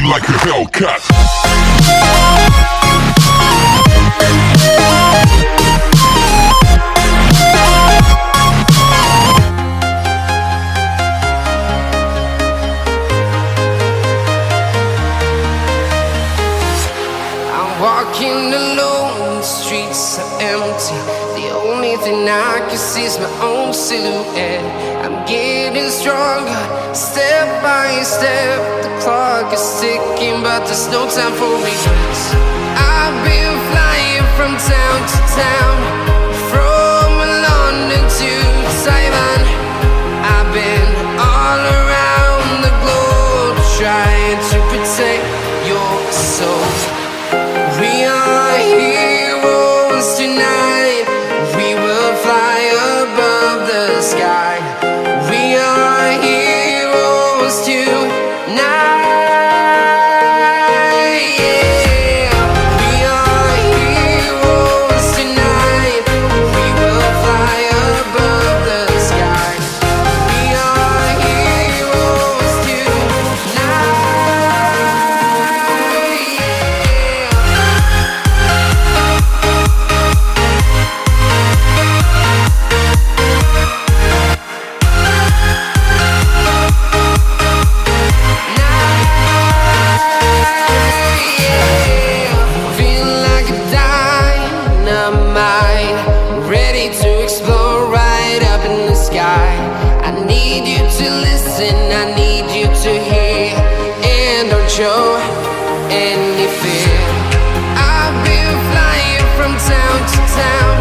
me like a Hellcat. Walking alone, the streets are empty. The only thing I can see is my own silhouette. I'm getting stronger, step by step. The clock is ticking, but there's no time for regrets. I've been flying from town to town, from London to Taiwan. I've been all around the globe, trying to protect your soul. We are heroes tonight. We will fly above the sky. We are heroes tonight. Yeah. We are heroes tonight. We will fly above the sky. We are heroes tonight. I need you to hear and don't show any fear. I've been flying from town to town.